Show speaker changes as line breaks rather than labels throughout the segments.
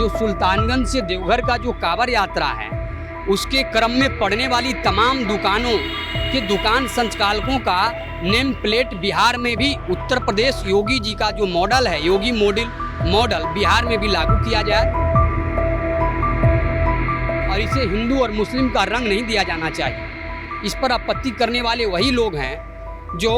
जो सुल्तानगंज से देवघर का जो कांवड़ यात्रा है उसके क्रम में पड़ने वाली तमाम दुकानों के दुकान संचालकों का नेम प्लेट बिहार में भी उत्तर प्रदेश योगी जी का जो मॉडल है, योगी मॉडल बिहार में भी लागू किया जाए और इसे हिंदू और मुस्लिम का रंग नहीं दिया जाना चाहिए। इस पर आपत्ति करने वाले वही लोग हैं जो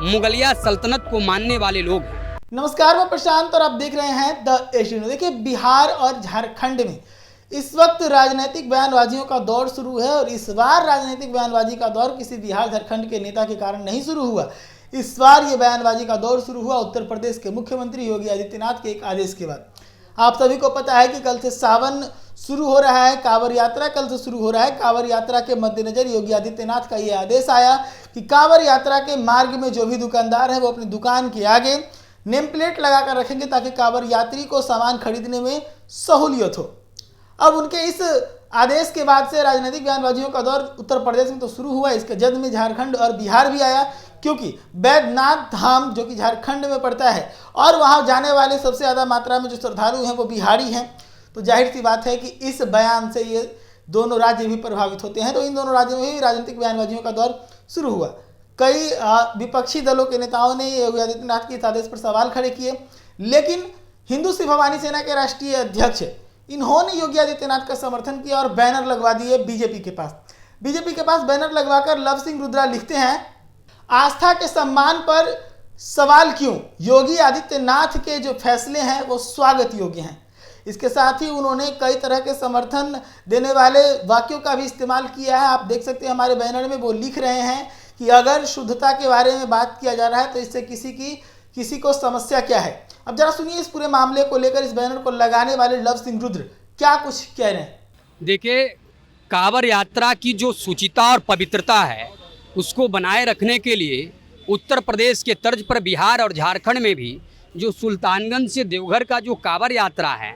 मुगलिया सल्तनत को मानने वाले लोग हैं।
नमस्कार, मैं प्रशांत और आप देख रहे हैं द एशियन। देखिए, बिहार और झारखंड में इस वक्त राजनीतिक बयानबाजियों का दौर शुरू है और इस बार राजनीतिक बयानबाजी का दौर किसी बिहार झारखंड के नेता के कारण नहीं शुरू हुआ। इस बार ये बयानबाजी का दौर शुरू हुआ उत्तर प्रदेश के मुख्यमंत्री योगी आदित्यनाथ के एक आदेश के बाद। आप सभी को पता है कि कल से सावन शुरू हो रहा है, कांवड़ यात्रा कल से शुरू हो रहा है। कांवड़ यात्रा के मद्देनजर योगी आदित्यनाथ का ये आदेश आया कि कांवड़ यात्रा के मार्ग में जो भी दुकानदार है वो अपनी दुकान के आगे नेम प्लेट लगा कर रखेंगे ताकि कांवड़ यात्री को सामान खरीदने में सहूलियत हो। अब उनके इस आदेश के बाद से राजनीतिक बयानबाजियों का दौर उत्तर प्रदेश में तो शुरू हुआ, इसके जद में झारखंड और बिहार भी आया, क्योंकि बैद्यनाथ धाम जो कि झारखंड में पड़ता है और वहां जाने वाले सबसे ज़्यादा मात्रा में जो श्रद्धालु हैं वो बिहारी हैं। तो जाहिर सी बात है कि इस बयान से ये दोनों राज्य भी प्रभावित होते हैं। तो इन दोनों राज्यों में भी राजनीतिक बयानबाजियों का दौर शुरू हुआ। कई विपक्षी दलों के नेताओं ने योगी आदित्यनाथ के इस आदेश पर सवाल खड़े किए, लेकिन हिंदू सिख भवानी सेना के राष्ट्रीय अध्यक्ष इन्होंने योगी आदित्यनाथ का समर्थन किया और बैनर लगवा दिए बीजेपी के पास बैनर लगवाकर लव सिंह रुद्रा लिखते हैं, आस्था के सम्मान पर सवाल क्यों, योगी आदित्यनाथ के जो फैसले हैं वो स्वागत योग्य हैं। इसके साथ ही उन्होंने कई तरह के समर्थन देने वाले वाक्यों का भी इस्तेमाल किया है। आप देख सकते हैं हमारे बैनर में वो लिख रहे हैं कि अगर शुद्धता के बारे में बात किया जा रहा है तो इससे किसी को समस्या क्या है। अब जरा सुनिए इस पूरे मामले को लेकर इस बैनर को लगाने वाले लव सिंह रुद्र क्या कुछ कह रहे हैं।
देखिए, कांवड़ यात्रा की जो शुचिता और पवित्रता है उसको बनाए रखने के लिए उत्तर प्रदेश के तर्ज पर बिहार और झारखंड में भी जो सुल्तानगंज से देवघर का जो कांवड़ यात्रा है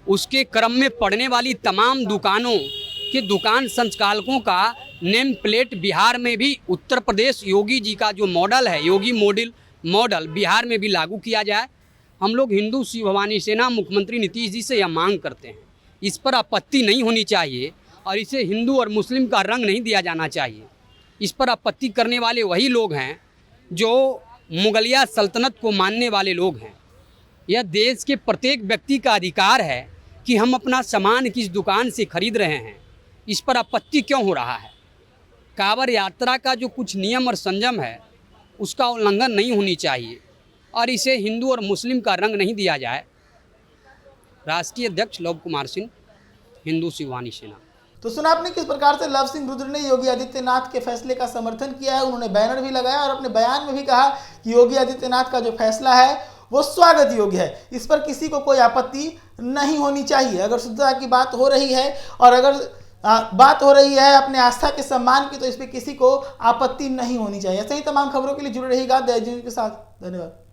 उसके क्रम में पड़ने वाली तमाम दुकानों के दुकान संचालकों का नेम प्लेट बिहार में भी उत्तर प्रदेश योगी जी का जो मॉडल है, योगी मॉडल बिहार में भी लागू किया जाए। हम लोग हिंदू सिख भवानी सेना मुख्यमंत्री नीतीश जी से यह मांग करते हैं। इस पर आपत्ति नहीं होनी चाहिए और इसे हिंदू और मुस्लिम का रंग नहीं दिया जाना चाहिए। इस पर आपत्ति करने वाले वही लोग हैं जो मुगलिया सल्तनत को मानने वाले लोग हैं। यह देश के प्रत्येक व्यक्ति का अधिकार है कि हम अपना सामान किस दुकान से खरीद रहे हैं। इस पर आपत्ति क्यों हो रहा है? कांवड़ यात्रा का जो कुछ नियम और संयम है उसका उल्लंघन नहीं होनी चाहिए और इसे हिंदू और मुस्लिम का रंग नहीं दिया जाए। राष्ट्रीय अध्यक्ष लव कुमार सिंह, हिंदू सिख भवानी सेना।
तो सुना आपने किस प्रकार से लव सिंह रुद्र ने योगी आदित्यनाथ के फैसले का समर्थन किया है। उन्होंने बैनर भी लगाया और अपने बयान में भी कहा कि योगी आदित्यनाथ का जो फैसला है वो स्वागत योग्य है। इस पर किसी को कोई आपत्ति नहीं होनी चाहिए। अगर शुद्धता की बात हो रही है और अगर बात हो रही है अपने आस्था के सम्मान की, तो इस पर किसी को आपत्ति नहीं होनी चाहिए। ऐसे ही तमाम खबरों के लिए जुड़े रहिएगा द एशियन के साथ। धन्यवाद।